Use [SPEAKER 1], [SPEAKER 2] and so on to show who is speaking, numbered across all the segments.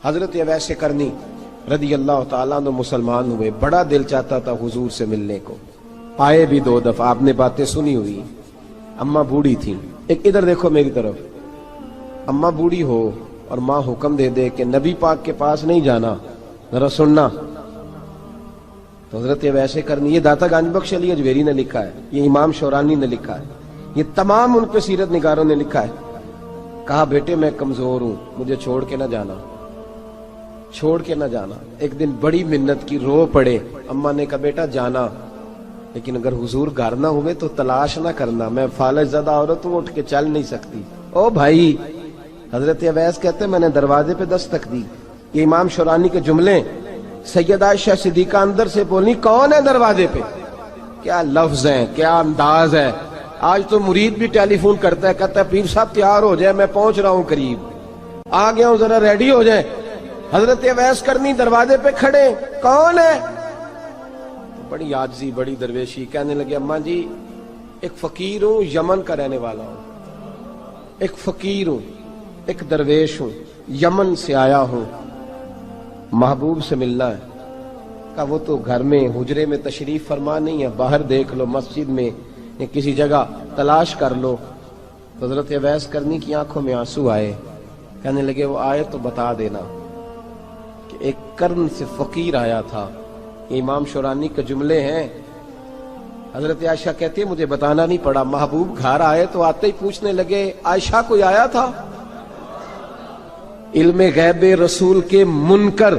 [SPEAKER 1] حضرت اویس کرنی رضی اللہ تعالیٰ عنہ مسلمان ہوئے، بڑا دل چاہتا تھا حضور سے ملنے کو، آئے بھی 2 دفعہ، آپ نے باتیں سنی ہوئی۔ اماں بوڑھی تھی، ایک ادھر دیکھو میری طرف، اماں بوڑھی ہو اور ماں حکم دے دے کہ نبی پاک کے پاس نہیں جانا، ذرا سننا، تو حضرت اویس کرنی، یہ داتا گنج بخش علی اجویری نے لکھا ہے، یہ امام شورانی نے لکھا ہے، یہ تمام ان پہ سیرت نگاروں نے لکھا ہے، کہا بیٹے میں کمزور ہوں، مجھے چھوڑ کے نہ جانا، چھوڑ کے نہ جانا۔ ایک دن بڑی منت کی، رو پڑے، اماں نے کہا بیٹا جانا، لیکن اگر حضور گھر نہ ہوئے تو تلاش نہ کرنا، میں فالج زدہ عورت ہوں، اٹھ کے چل نہیں سکتی۔ او بھائی، حضرت اویس کہتے میں نے دروازے پہ دستک دی، یہ امام شورانی کے جملے، سیدہ عائشہ صدیقہ اندر سے بولنی کون ہے دروازے پہ؟ کیا لفظ ہیں، کیا انداز ہے۔ آج تو مرید بھی ٹیلی فون کرتا ہے، کہتا ہے پیر صاحب تیار ہو جائے، میں پہنچ رہا ہوں، قریب آ گیا ہوں، ذرا ریڈی ہو جائیں۔ حضرت اویس کرنی دروازے پہ کھڑے، کون ہے؟ بڑی عاجزی، بڑی درویشی، کہنے لگے اماں جی ایک فقیر ہوں، یمن کا رہنے والا ہوں، ایک فقیر ہوں، ایک درویش ہوں، یمن سے آیا ہوں، محبوب سے ملنا ہے۔ کہا وہ تو گھر میں حجرے میں تشریف فرما نہیں ہے، باہر دیکھ لو، مسجد میں یا کسی جگہ تلاش کر لو۔ تو حضرت اویس کرنی کی آنکھوں میں آنسو آئے، کہنے لگے وہ آئے تو بتا دینا کہ ایک قرن سے فقیر آیا تھا۔ یہ امام شورانی کے جملے ہیں۔ حضرت عائشہ کہتی ہے مجھے بتانا نہیں پڑا، محبوب گھر آئے تو آتے ہی پوچھنے لگے عائشہ کوئی آیا تھا؟ علم غیب رسول کے منکر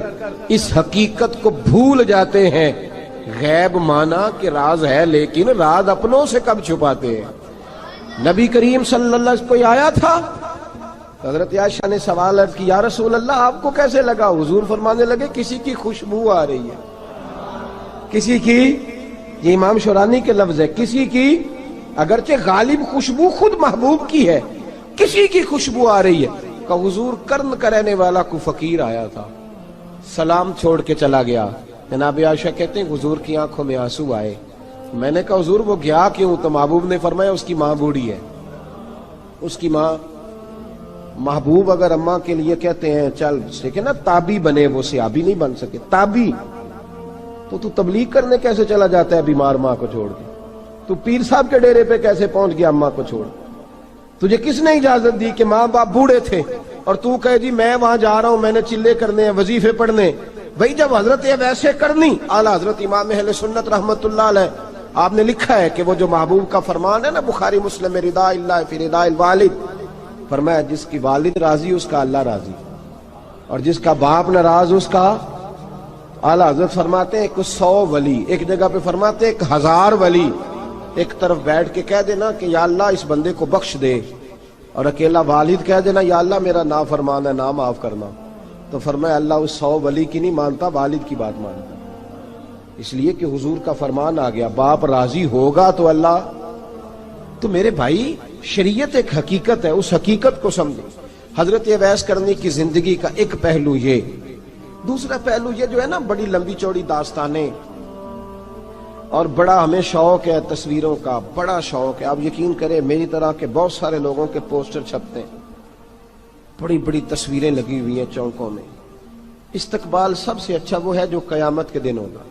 [SPEAKER 1] اس حقیقت کو بھول جاتے ہیں، غیب مانا کہ راز ہے، لیکن راز اپنوں سے کب چھپاتے ہیں۔ نبی کریم صلی اللہ علیہ وسلم کوئی آیا تھا؟ حضرت عائشہ نے سوال عرض کی یا رسول اللہ آپ کو کیسے لگا؟ حضور فرمانے لگے کسی کی خوشبو آ رہی ہے، کسی کی، یہ امام شورانی کے لفظ ہے، کسی کی، اگرچہ غالب خوشبو خود محبوب کی ہے، کسی کی خوشبو آ رہی ہے۔ کہ حضور قرن کا رہنے والا کو فقیر آیا تھا، سلام چھوڑ کے چلا گیا۔ جناب عائشہ کہتے ہیں حضور کی آنکھوں میں آنسو آئے۔ میں نے کہا حضور وہ گیا کیوں؟ تو محبوب نے فرمایا اس کی ماں بوڑھی ہے، اس کی ماں۔ محبوب اگر اماں کے لیے کہتے ہیں چل دیکھیں نا تابی بنے، وہ صحابی نہیں بن سکے، تابی، تو تبلیغ کرنے کیسے چلا جاتا ہے بیمار ماں کو چھوڑ کے؟ تو پیر صاحب کے ڈیرے پہ کیسے پہنچ گیا اماں کو چھوڑ؟ تجھے کس نے اجازت دی کہ ماں باپ بوڑھے تھے اور تو کہے جی میں وہاں جا رہا ہوں، میں نے چلے کرنے ہیں، وظیفے پڑھنے؟ بھئی جب حضرت اویس کرنی اعلیٰ حضرت امام اہل سنت رحمت اللہ علیہ، آپ نے لکھا ہے کہ وہ جو محبوب کا فرمان ہے نا بخاری مسلم میں، رضا اللہ فی رضا الوالد، فرمایا جس کی والد راضی اس کا اللہ راضی، اور جس کا باپ ناراض اس کا، اعلیٰ حضرت فرماتے ہیں ایک 100 ولی، ایک جگہ پہ فرماتے ہیں 1000 ولی ایک طرف بیٹھ کے کہہ دینا کہ یا اللہ اس بندے کو بخش دے، اور اکیلا والد کہہ دینا یا اللہ میرا نافرمان ہے، نا معاف کرنا، تو فرمایا اللہ اس 100 ولی کی نہیں مانتا، والد کی بات مانتا، اس لیے کہ حضور کا فرمان آ گیا باپ راضی ہوگا تو اللہ۔ تو میرے بھائی شریعت ایک حقیقت ہے، اس حقیقت کو سمجھو۔ حضرت اویس کرنی کی زندگی کا ایک پہلو یہ، دوسرا پہلو یہ جو ہے نا بڑی لمبی چوڑی داستانیں، اور بڑا ہمیں شوق ہے تصویروں کا، بڑا شوق ہے۔ آپ یقین کریں میری طرح کے بہت سارے لوگوں کے پوسٹر چھپتے ہیں، بڑی بڑی تصویریں لگی ہوئی ہیں چوکوں میں۔ استقبال سب سے اچھا وہ ہے جو قیامت کے دن ہوگا۔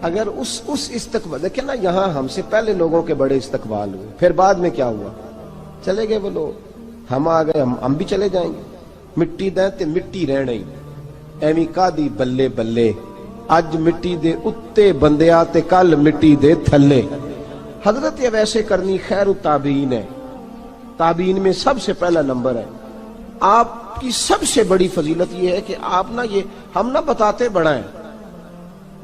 [SPEAKER 1] اگر اس استقبال، دیکھیں نا یہاں ہم سے پہلے لوگوں کے بڑے استقبال ہوئے، پھر بعد میں کیا ہوا؟ چلے گئے وہ لوگ، ہم آ گئے، ہم بھی چلے جائیں گے۔ مٹی دیں تے مٹی رہنے ہی، ایویں کا دی بلے بلے، اج مٹی دے اتے بندیا تے کل مٹی دے تھلے۔ حضرت اویس کرنی خیر التابعین ہے، تابعین میں سب سے پہلا نمبر ہے۔ آپ کی سب سے بڑی فضیلت یہ ہے کہ آپ نا، یہ ہم نہ بتاتے بڑا ہیں،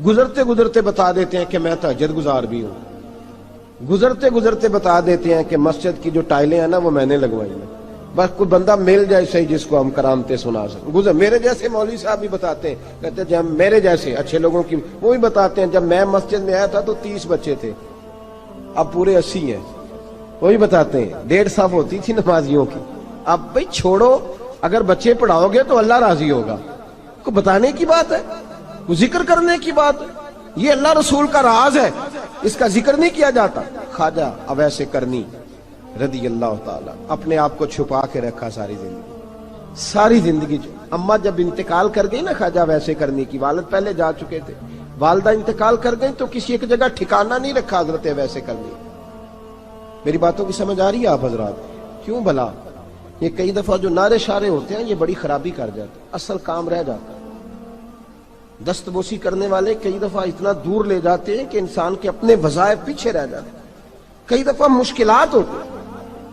[SPEAKER 1] گزرتے گزرتے بتا دیتے ہیں کہ میں تہجد گزار بھی ہوں، گزرتے گزرتے بتا دیتے ہیں کہ مسجد کی جو ٹائلیں ہیں نا وہ میں نے لگوائی ہیں، بس کوئی بندہ مل جائے صحیح جس کو ہم کرامتیں سنا سکیں۔ میرے جیسے مولوی صاحب بھی بتاتے ہیں، کہتے ہیں جب میرے جیسے اچھے لوگوں کی وہ بھی بتاتے ہیں جب میں مسجد میں آیا تھا تو 30 بچے تھے، اب پورے 80 ہیں، وہی بتاتے ہیں 1.5 صف ہوتی تھی نمازیوں کی۔ اب بھئی چھوڑو، اگر بچے پڑھاؤ گے تو اللہ راضی ہوگا، کو بتانے کی بات ہے، کو ذکر کرنے کی بات ہے، یہ اللہ رسول کا راز ہے، اس کا ذکر نہیں کیا جاتا۔ خواجہ اویس کرنی رضی اللہ تعالیٰ اپنے آپ کو چھپا کے رکھا ساری زندگی، ساری زندگی اماں جب انتقال کر گئی نا خواجہ ویسے کرنے کی، والد پہلے جا چکے تھے، والدہ انتقال کر گئی تو کسی ایک جگہ ٹھکانہ نہیں رکھا حضرت ویسے کرنے۔ میری باتوں کی سمجھ آ رہی ہے آپ حضرات؟ کیوں بھلا یہ کئی دفعہ جو نعرے شارے ہوتے ہیں یہ بڑی خرابی کر جاتے ہیں، اصل کام رہ جاتا ہے۔ دست بوسی کرنے والے کئی دفعہ اتنا دور لے جاتے ہیں کہ انسان کے اپنے وظائف پیچھے رہ جاتے ہیں، کئی دفعہ مشکلات ہوتی ہیں۔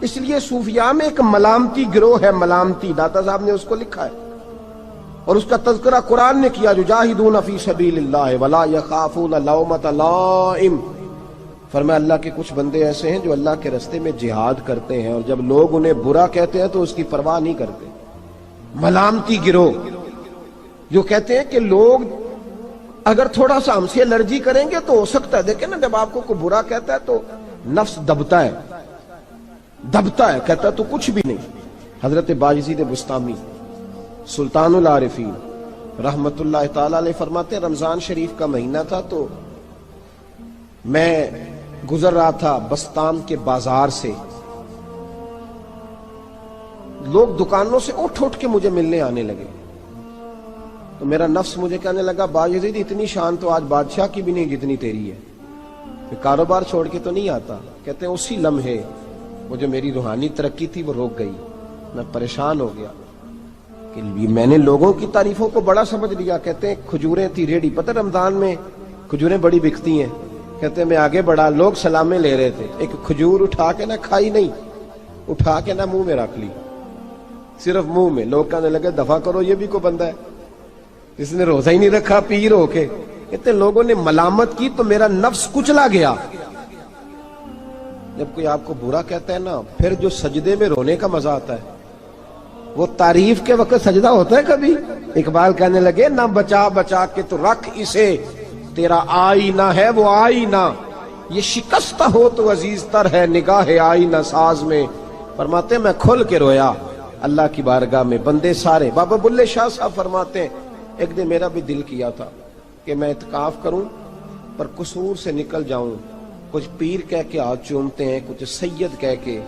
[SPEAKER 1] اس لیے صوفیاء میں ایک ملامتی گروہ ہے، ملامتی، داتا صاحب نے اس کو لکھا ہے اور اس کا تذکرہ قرآن نے کیا، یجاہدون فی سبیل اللہ ولا یخافون لومۃ لائم۔ فرمایا اللہ کے کچھ بندے ایسے ہیں جو اللہ کے راستے میں جہاد کرتے ہیں اور جب لوگ انہیں برا کہتے ہیں تو اس کی پرواہ نہیں کرتے۔ ملامتی گروہ جو کہتے ہیں کہ لوگ اگر تھوڑا سا ہم سے الرجی کریں گے تو ہو سکتا ہے، دیکھیں نا جب آپ کو کوئی برا کہتا ہے تو نفس دبتا ہے، کہتا ہے تو کچھ بھی نہیں۔ حضرت بایزید بسطامی سلطان العارفین رحمت اللہ تعالی علیہ فرماتے ہیں رمضان شریف کا مہینہ تھا تو میں گزر رہا تھا بستان کے بازار سے، لوگ دکانوں سے اٹھ کے مجھے ملنے آنے لگے تو میرا نفس مجھے کہنے لگا بایزید اتنی شان تو آج بادشاہ کی بھی نہیں جتنی تیری ہے، میں کاروبار چھوڑ کے تو نہیں آتا۔ کہتے ہیں اسی لمحے وہ جو میری روحانی ترقی تھی وہ رک گئی، میں پریشان ہو گیا کہ میں نے لوگوں کی تعریفوں کو بڑا سمجھ لیا۔ کہتے ہیں کھجوریں تھی ریڈی، پتہ رمضان میں کھجوریں بڑی بکتی ہیں، کہتے ہیں میں آگے بڑھا، لوگ سلامیں لے رہے تھے، ایک کھجور اٹھا کے نہ کھائی نہیں، اٹھا کے نہ منہ میں رکھ لی، صرف منہ میں۔ لوگ کہنے لگے دفع کرو یہ بھی کوئی بندہ ہے جس نے روزہ ہی نہیں رکھا پیر ہو کے۔ کہتے ہیں لوگوں نے ملامت کی تو میرا نفس کچلا گیا۔ جب کوئی آپ کو برا کہتا ہے نا پھر جو سجدے میں رونے کا مزہ آتا ہے وہ تعریف کے وقت سجدہ ہوتا ہے کبھی؟ اقبال کہنے لگے نہ بچا بچا کے تو رکھ اسے، تیرا آئینہ ہے وہ آئینہ، یہ شکستہ ہو تو عزیز تر ہے نگاہ آئینہ ساز میں۔ فرماتے ہیں میں کھل کے رویا اللہ کی بارگاہ میں، بندے سارے۔ بابا بلے شاہ صاحب فرماتے ہیں ایک دن میرا بھی دل کیا تھا کہ میں اعتکاف کروں پر قصور سے نکل جاؤں، کچھ پیر کہہ کے ہاتھ چومتے ہیں، کچھ سید کہہ کے۔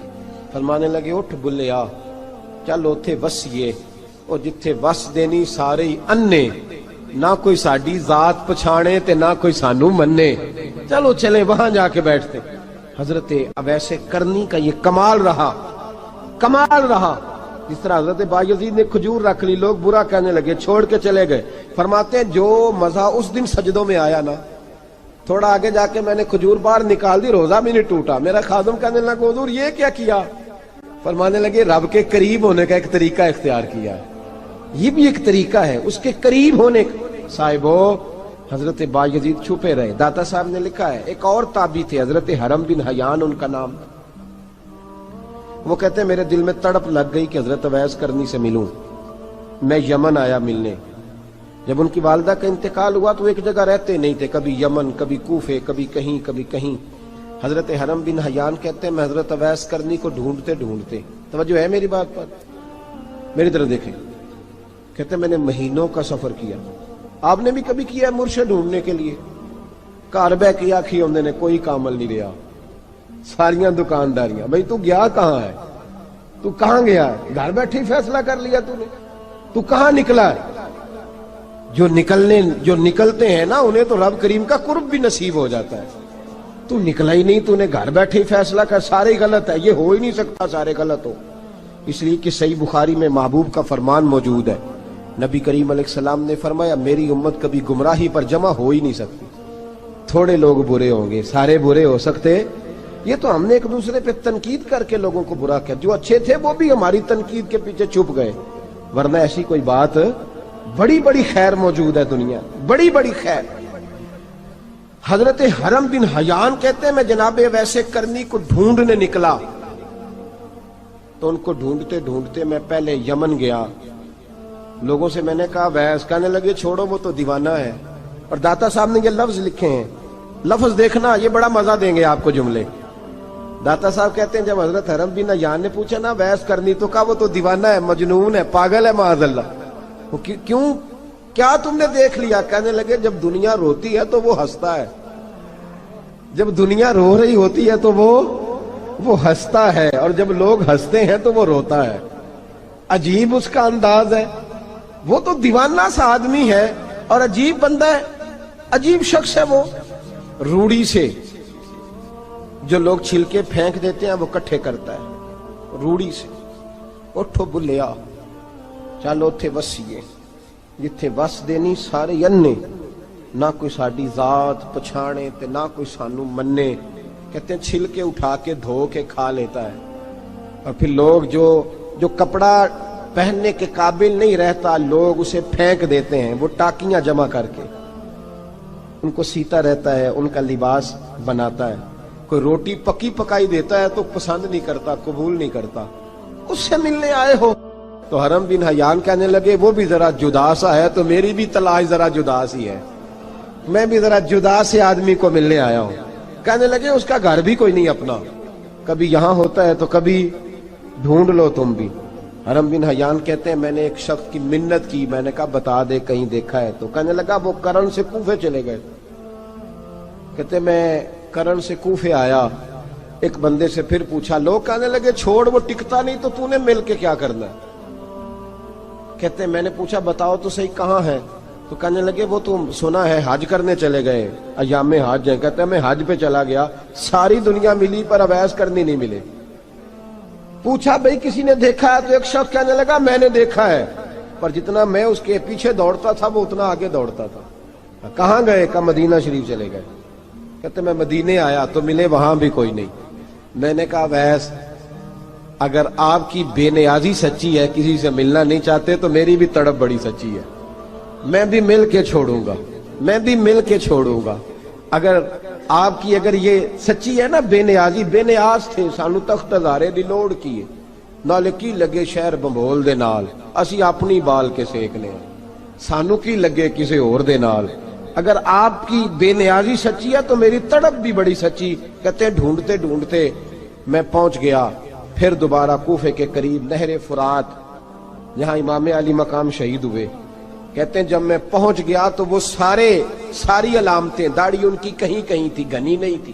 [SPEAKER 1] فرمانے لگے اٹھ بلے آ چل اوتھے وسیے اور جتھے وس دینی سارے ہی انے، نہ کوئی ساڈی ذات پچھانے تے نہ کوئی سانو مننے، چلو چلے وہاں جا کے بیٹھتے۔ حضرت اویس کرنی کا یہ کمال رہا، جس طرح حضرت بایزید نے کھجور رکھ لی، لوگ برا کہنے لگے، چھوڑ کے چلے گئے۔ فرماتے ہیں جو مزہ اس دن سجدوں میں آیا نا، تھوڑا آگے جا کے میں نے کھجور باہر نکال دی، روزہ بھی نہیں ٹوٹا۔ میرا خادم کہنے لگا حضور یہ کیا کیا؟ فرمانے لگے رب کے قریب ہونے کا ایک طریقہ اختیار کیا ہے، یہ بھی ایک طریقہ ہے اس کے قریب ہونے کا۔ صاحبو حضرت بایزید چھپے رہے۔ داتا صاحب نے لکھا ہے ایک اور تابعی تھے حضرت حرم بن حیان ان کا نام، وہ کہتے ہیں میرے دل میں تڑپ لگ گئی کہ حضرت اویس کرنی سے ملوں۔ میں یمن آیا ملنے، جب ان کی والدہ کا انتقال ہوا تو ایک جگہ رہتے نہیں تھے، کبھی یمن کبھی کوفے کبھی کہیں۔ حضرت حرم بن حیان کہتے ہیں میں حضرت اویس کرنی کو ڈھونڈتے، توجہ ہے میری بات پر، میری طرف دیکھیں، کہتے ہیں میں نے مہینوں کا سفر کیا۔ آپ نے بھی کبھی کیا ہے مرشد ڈھونڈنے کے لیے؟ گھر بہ کے آکھی ہم نے کوئی کامل نہیں رہا، ساریاں دکانداریاں۔ بھئی تو گیا کہاں ہے؟ تو کہاں گیا ہے؟ گھر بیٹھے فیصلہ کر لیا تو نے؟ تو کہاں نکلا ہے؟ جو نکلتے ہیں نا انہیں تو رب کریم کا قرب بھی نصیب ہو جاتا ہے۔ تو نکلا ہی نہیں، تو نے گھر بیٹھے فیصلہ کر سارے غلط ہے، یہ ہو ہی نہیں سکتا سارے غلط ہو۔ اس لیے کہ صحیح بخاری میں محبوب کا فرمان موجود ہے، نبی کریم علیہ السلام نے فرمایا میری امت کبھی گمراہی پر جمع ہو ہی نہیں سکتی، تھوڑے لوگ برے ہوں گے، سارے برے ہو سکتے؟ یہ تو ہم نے ایک دوسرے پہ تنقید کر کے لوگوں کو برا کیا، جو اچھے تھے وہ بھی ہماری تنقید کے پیچھے چھپ گئے، ورنہ ایسی کوئی بات، بڑی خیر موجود ہے دنیا، بڑی خیر۔ حضرت حرم بن حیان کہتے ہیں میں جناب ویسے کرنی کو ڈھونڈنے نکلا تو ان کو ڈھونڈتے میں پہلے یمن گیا، لوگوں سے میں نے کہا ویس، کہنے لگے چھوڑو وہ تو دیوانہ ہے۔ اور داتا صاحب نے یہ لفظ لکھے ہیں، لفظ دیکھنا یہ بڑا مزہ دیں گے آپ کو جملے۔ داتا صاحب کہتے ہیں جب حضرت حرم بن حیان نے پوچھا نا ویس کرنی، تو کہا وہ تو دیوانہ ہے، مجنون ہے، پاگل ہے معاذ اللہ۔ کیوں؟ کیا تم نے دیکھ لیا؟ کہنے لگے جب دنیا روتی ہے تو وہ ہنستا ہے، جب دنیا رو رہی ہوتی ہے تو وہ ہنستا ہے، اور جب لوگ ہنستے ہیں تو وہ روتا ہے۔ عجیب اس کا انداز ہے، وہ تو دیوانہ سا آدمی ہے اور عجیب بندہ ہے، عجیب شخص ہے وہ. روڑی سے جو لوگ چھلکے پھینک دیتے ہیں وہ کٹھے کرتا ہے روڑی سے. اٹھو بلیا چلو اتھے وسیے جتھے وس دینی سارے ینے، نہ کوئی ساڈی ذات پچھانے تے نہ کوئی سانو منے. کہتے ہیں چھلکے اٹھا کے دھو کے کھا لیتا ہے. اور پھر لوگ جو کپڑا پہننے کے قابل نہیں رہتا لوگ اسے پھینک دیتے ہیں، وہ ٹاکیاں جمع کر کے ان کو سیتا رہتا ہے، ان کا لباس بناتا ہے. کوئی روٹی پکی پکائی دیتا ہے تو پسند نہیں کرتا، قبول نہیں کرتا. اس سے ملنے آئے ہو. تو حرم بن حیان کہنے لگے وہ بھی ذرا جدا سا ہے تو میری بھی تلاش ذرا جدا سی ہے، میں بھی ذرا جدا سے آدمی کو ملنے آیا ہوں. کہنے لگے اس کا گھر بھی کوئی نہیں اپنا، کبھی یہاں ہوتا ہے تو کبھی ڈھونڈ لو تم بھی. حرم بن حیان کہتے ہیں میں نے ایک شخص کی منت کی، میں نے کہا بتا دے کہیں دیکھا ہے. تو کہنے لگا وہ کرن سے کوفے چلے گئے. کہتے میں کرن سے کوفے آیا، ایک بندے سے پھر پوچھا، لوگ کہنے لگے چھوڑ وہ ٹکتا نہیں تو تو نے مل کے کیا کرنا ہے. کہتے ہیں میں نے پوچھا بتاؤ تو صحیح کہاں ہے. تو کہنے لگے وہ تو سنا ہے حج کرنے چلے گئے، ایام حج ہیں. کہتے ہیں میں حج پہ چلا گیا، ساری دنیا ملی پر اویس کرنی نہیں ملے. پوچھا بھئی کسی نے دیکھا ہے؟ تو ایک شخص کہنے لگا میں نے دیکھا ہے، پر جتنا میں اس کے پیچھے دوڑتا تھا وہ اتنا آگے دوڑتا تھا. کہاں گئے؟ کہ مدینہ شریف چلے گئے. کہتے میں مدینے آیا تو ملے وہاں بھی کوئی نہیں. میں نے کہا ویس اگر آپ کی بے نیازی سچی ہے، کسی سے ملنا نہیں چاہتے، تو میری بھی تڑپ بڑی سچی ہے، میں بھی مل کے چھوڑوں گا، میں بھی مل کے چھوڑوں گا. اگر آپ کی اگر یہ سچی ہے نا بے نیازی، بے نیاز تھے، سانو تخت ہزارے دی لوڑ کی نالے کی لگے شہر بمبول دے نال، اسی اپنی بال کے سیکنے، سانو کی لگے کسی اور دے نال. اگر آپ کی بے نیازی سچی ہے تو میری تڑپ بھی بڑی سچی. کہتے ہیں ڈھونڈتے ڈھونڈتے میں پہنچ گیا پھر دوبارہ کوفے کے قریب نہر فرات جہاں امام علی مقام شہید ہوئے. کہتے ہیں جب میں پہنچ گیا تو وہ ساری علامتیں، داڑھی ان کی کہیں کہیں تھی، گھنی نہیں تھی،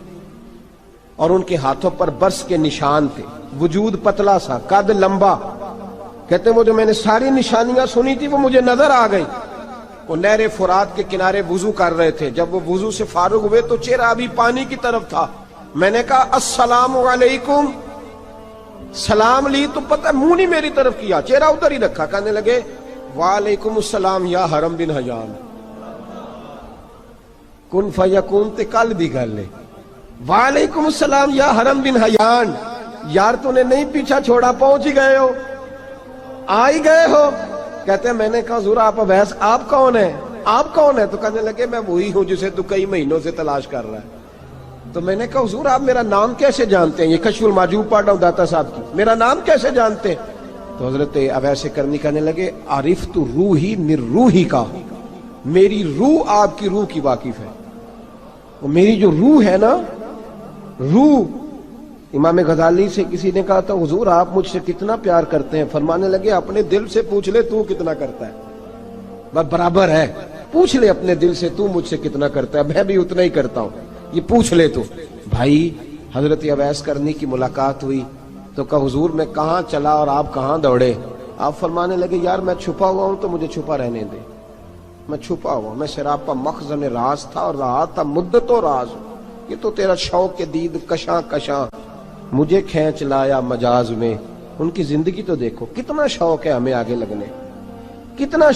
[SPEAKER 1] اور ان کے ہاتھوں پر برس کے نشان تھے، وجود پتلا سا، قد لمبا. کہتے ہیں وہ جو میں نے ساری نشانیاں سنی تھی وہ مجھے نظر آ گئی. وہ نہر فرات کے کنارے وضو کر رہے تھے. جب وہ وضو سے فارغ ہوئے تو چہرہ ابھی پانی کی طرف تھا. میں نے کہا السلام علیکم، سلام لی تو پتہ منہ نہیں میری طرف کیا، چہرہ ادھر ہی رکھا. کہنے لگے وعلیکم السلام یا حرم بن حیان. کن فیکون تے کل دی گل ہے. وعلیکم السلام یا حرم بن حیان. یار تو نے نہیں پیچھا چھوڑا، پہنچ ہی گئے ہو، آ ہی گئے ہو. کہتے ہیں میں نے کہا حضور آپ ویس آپ کون ہیں، آپ کون ہیں؟ تو کہنے لگے میں وہی ہوں جسے تو کئی مہینوں سے تلاش کر رہا ہے. تو میں نے کہا حضور آپ میرا نام کیسے جانتے ہیں؟ یہ کشف المحجوب پڑھ رہا ہوں داتا صاحب کی، میرا نام کیسے جانتے ہیں؟ تو حضرت اویس کرنی کہنے لگے عرفت روحی من روحی کا، میری روح آپ کی روح کی واقف ہے. وہ میری جو روح ہے نا، روح. امام غزالی سے کسی نے کہا تھا حضور آپ مجھ سے کتنا پیار کرتے ہیں؟ فرمانے لگے اپنے دل سے پوچھ لے تو کتنا کرتا ہے، بس برابر ہے. پوچھ لے اپنے دل سے تو مجھ سے کتنا کرتا ہے، میں بھی اتنا ہی کرتا ہوں، یہ پوچھ لے تو. بھائی حضرت اویس کرنی کی ملاقات ہوئی تو کہا حضور میں کہاں چلا اور آپ کہاں دوڑے؟ آپ فرمانے لگے یار میں چھپا ہوا ہوں تو مجھے چھپا رہنے دے، میں چھپا ہوا، میں سراپا مخزن راز تھا اور رہا تھا مدت و راز. یہ تو تیرا شوق کے دید کشاں کشاں مجھے کھینچ لایا مجاز میں. ان کی زندگی تو دیکھو، کتنا شوق ہے ہمیں آگے لگنے، کتنا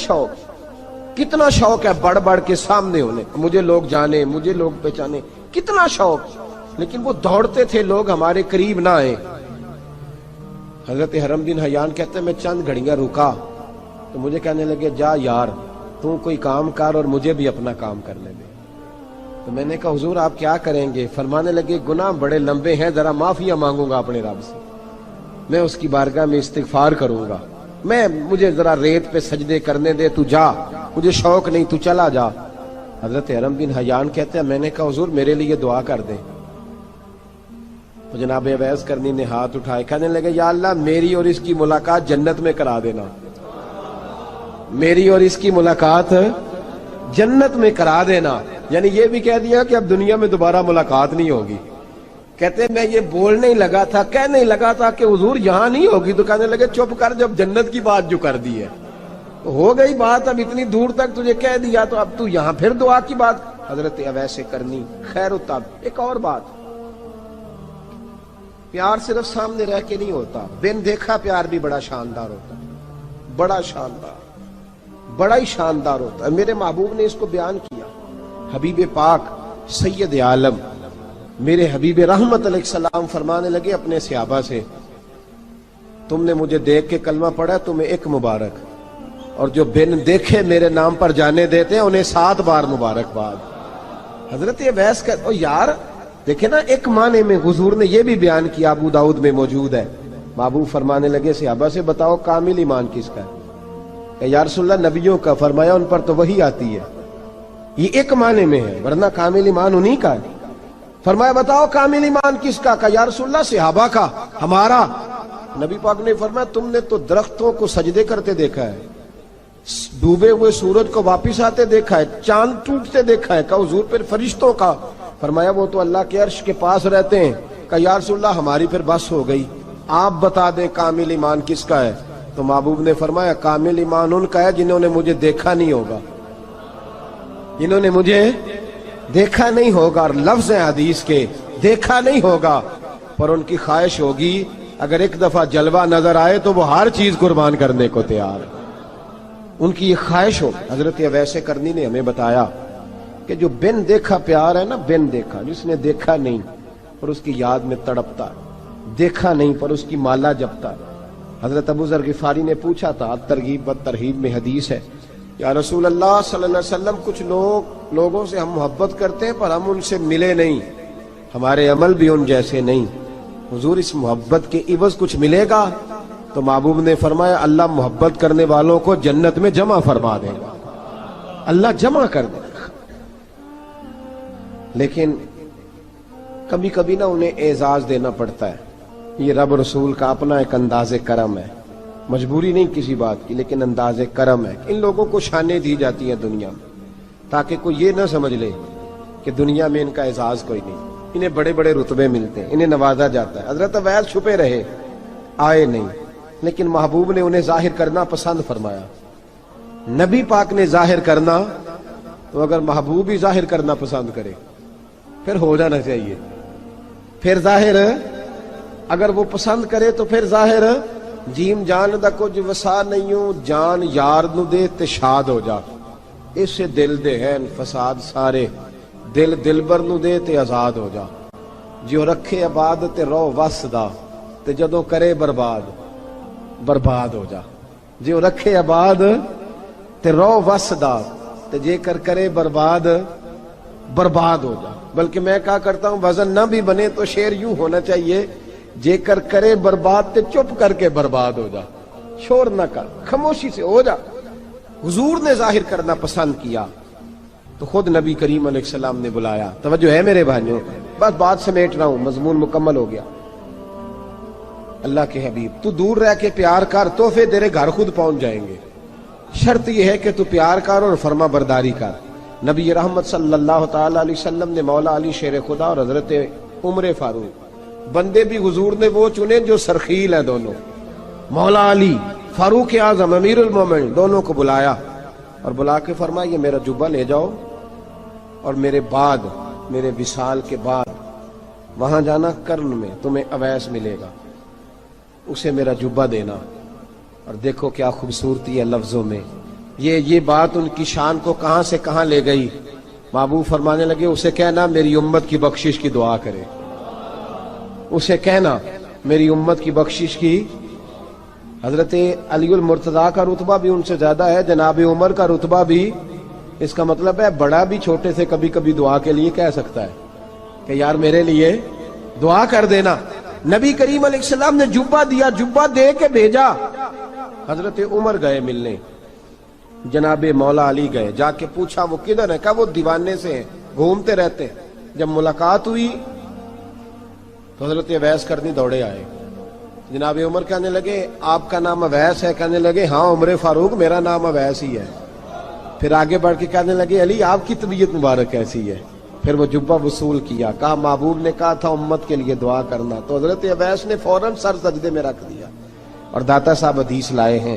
[SPEAKER 1] شوق ہے بڑھ بڑھ کے سامنے ہونے، مجھے لوگ جانے، مجھے لوگ پہچانے، کتنا شوق. لیکن وہ دوڑتے تھے لوگ ہمارے قریب نہ آئے. حضرت حرم بن حیان کہتے ہیں میں چند گھڑیاں رکا تو مجھے کہنے لگے جا یار تو کوئی کام کر اور مجھے بھی اپنا کام کرنے دے. تو میں نے کہا حضور آپ کیا کریں گے؟ فرمانے لگے گناہ بڑے لمبے ہیں، ذرا معافیاں مانگوں گا اپنے رب سے، میں اس کی بارگاہ میں استغفار کروں گا، مجھے ذرا ریت پہ سجدے کرنے دے، تو جا، مجھے شوق نہیں، تو چلا جا. حضرت حرم بن حیان کہتے ہیں میں نے کہا حضور میرے لیے دعا کر دیں. تو جناب اویس کرنی نے ہاتھ اٹھائے، کہنے لگے یا اللہ میری اور اس کی ملاقات جنت میں کرا دینا، میری اور اس کی ملاقات جنت میں کرا دینا. یعنی یہ بھی کہہ دیا کہ اب دنیا میں دوبارہ ملاقات نہیں ہوگی. کہتے ہیں میں یہ بولنے ہی لگا تھا، کہنے ہی لگا تھا کہ حضور یہاں نہیں ہوگی. تو کہنے لگے چپ کر، جب جنت کی بات جو کر دی ہے ہو گئی بات، اب اتنی دور تک تجھے کہہ دیا تو اب تو یہاں پھر دعا کی بات. حضرت اویس کرنی خیر الطب. ایک اور بات، پیار صرف سامنے رہ کے نہیں ہوتا، بن دیکھا پیار بھی بڑا شاندار ہوتا ہے، بڑا شاندار، بڑا ہی شاندار ہوتا ہے. میرے محبوب نے اس کو بیان کیا. حبیب پاک سید عالم میرے حبیب رحمت علیہ السلام فرمانے لگے اپنے صحابہ سے، تم نے مجھے دیکھ کے کلمہ پڑھا، تمہیں ایک مبارک، اور جو بن دیکھے میرے نام پر جانے دیتے ہیں انہیں 7 بار مبارکباد. حضرت اویس کا یار دیکھیں نا، ایک معنی میں حضور نے یہ بھی بیان کیا، ابو داؤد میں موجود ہے. محبوب فرمانے لگے صحابہ سے، بتاؤ کامل ایمان کس کا ہے؟ کہ یا رسول اللہ نبیوں کا. فرمایا ان پر تو وہی آتی ہے. یہ ایک معنی میں ہے، ورنہ کامل ایمان انہی کا ہے. فرمایا بتاؤ کامل ایمان کس کا؟ کہ یا رسول اللہ صحابہ کا، ہمارا. نبی پاک نے فرمایا تم نے تو درختوں کو سجدے کرتے دیکھا ہے، ڈوبے ہوئے سورج کو واپس آتے دیکھا ہے، چاند ٹوٹتے دیکھا ہے. کہ حضور پھر فرشتوں کا؟ فرمایا وہ تو اللہ کے عرش کے پاس رہتے ہیں. کہ یا رسول اللہ ہماری پھر بس ہو گئی، آپ بتا دیں کامل ایمان کس کا ہے. تو محبوب نے فرمایا کامل ایمان ان کا ہے جنہوں نے مجھے دیکھا نہیں ہوگا، جنہوں نے مجھے دیکھا نہیں ہوگا. اور لفظ ہیں حدیث کے، دیکھا نہیں ہوگا پر ان کی خواہش ہوگی اگر ایک دفعہ جلوہ نظر آئے تو وہ ہر چیز قربان کرنے کو تیار. ان کی یہ خواہش ہو. حضرت اویس کرنی نے ہمیں بتایا کہ جو بن دیکھا پیار ہے نا، بن دیکھا، جس نے دیکھا نہیں پر اس کی یاد میں تڑپتا، دیکھا نہیں پر اس کی مالا جپتا. حضرت ابو ذر غفاری نے پوچھا تھا، ترغیب و ترہیب میں حدیث ہے، یا رسول اللہ صلی اللہ علیہ وسلم کچھ لوگوں سے ہم محبت کرتے ہیں پر ہم ان سے ملے نہیں، ہمارے عمل بھی ان جیسے نہیں، حضور اس محبت کے عوض کچھ ملے گا؟ تو محبوب نے فرمایا اللہ محبت کرنے والوں کو جنت میں جمع فرما دے گا، اللہ جمع کر دے گا. لیکن کبھی کبھی نہ انہیں اعزاز دینا پڑتا ہے. یہ رب رسول کا اپنا ایک انداز کرم ہے، مجبوری نہیں کسی بات کی، لیکن انداز کرم ہے. ان لوگوں کو شانیں دی جاتی ہیں دنیا میں تاکہ کوئی یہ نہ سمجھ لے کہ دنیا میں ان کا اعزاز کوئی نہیں. انہیں بڑے بڑے رتبے ملتے ہیں، انہیں نوازا جاتا ہے. حضرت اویس چھپے رہے، آئے نہیں، لیکن محبوب نے انہیں ظاہر کرنا پسند فرمایا. نبی پاک نے ظاہر کرنا تو اگر محبوب ہی ظاہر کرنا پسند کرے پھر ہو جانا چاہیے. پھر ظاہر اگر وہ پسند کرے تو پھر ظاہر جیم جان دا کچھ وسا نہیں ہوں، جان یار نو دے تے شاد ہو جا. اس سے دل دے ہیں فساد سارے، دل دلبر نو دے تے آزاد ہو جا. جو رکھے آباد تے رو وس دا تے جدوں کرے برباد برباد ہو جا. جو رکھے آباد تے رو وس دا تے جے کر کرے برباد برباد ہو جا. بلکہ میں کہا کرتا ہوں وزن نہ بھی بنے تو شعر یوں ہونا چاہیے، جے کر کرے برباد تے چپ کر کے برباد ہو جا. شور نہ کر، خاموشی سے ہو جا. حضور نے ظاہر کرنا پسند کیا تو خود نبی کریم علیہ السلام نے بلایا. توجہ ہے میرے بھائیوں، بس بات سمیٹ رہا ہوں، مضمون مکمل ہو گیا. اللہ کے حبیب تو دور رہ کے پیار کر، تحفے تیرے گھر خود پہنچ جائیں گے. شرط یہ ہے کہ تو پیار کر اور فرما برداری کر. نبی رحمت صلی اللہ تعالی علیہ وسلم نے مولا علی شیر خدا اور حضرت عمر فاروق، بندے بھی حضور نے وہ چنے جو سرخیل ہیں دونوں، مولا علی فاروق اعظم امیر المومنین، دونوں کو بلایا اور بلا کے فرمایا یہ میرا جبہ لے جاؤ اور میرے بعد، میرے وصال کے بعد وہاں جانا کرن میں تمہیں اویس ملے گا، اسے میرا جبہ دینا. اور دیکھو کیا خوبصورتی ہے لفظوں میں. یہ بات ان کی شان کو کہاں سے کہاں لے گئی. محبوب فرمانے لگے اسے کہنا میری امت کی بخشش کی دعا کرے، اسے کہنا میری امت کی بخشش کی. حضرت علی المرتضیٰ کا رتبہ بھی ان سے زیادہ ہے، جناب عمر کا رتبہ بھی. اس کا مطلب ہے بڑا بھی چھوٹے سے کبھی کبھی دعا کے لیے کہہ سکتا ہے کہ یار میرے لیے دعا کر دینا. نبی کریم علیہ السلام نے جبہ دیا، جبہ دے کے بھیجا. حضرت عمر گئے ملنے، جناب مولا علی گئے، جا کے پوچھا وہ کدھر ہے؟ کہا وہ دیوانے سے ہیں، گھومتے رہتے. جب ملاقات ہوئی تو حضرت اویس کرنی دوڑے آئے. جناب عمر کہنے لگے آپ کا نام اویس ہے؟ کہنے لگے ہاں عمر فاروق میرا نام اویس ہی ہے. پھر آگے بڑھ کے کہنے لگے علی آپ کی طبیعت مبارک کیسی ہے؟ پھر وہ جبہ وصول کیا. کہا محبوب نے کہا تھا امت کے لیے دعا کرنا. تو حضرت اویس نے فوراً سر سجدے میں رکھ دیا. اور داتا صاحب حدیث لائے ہیں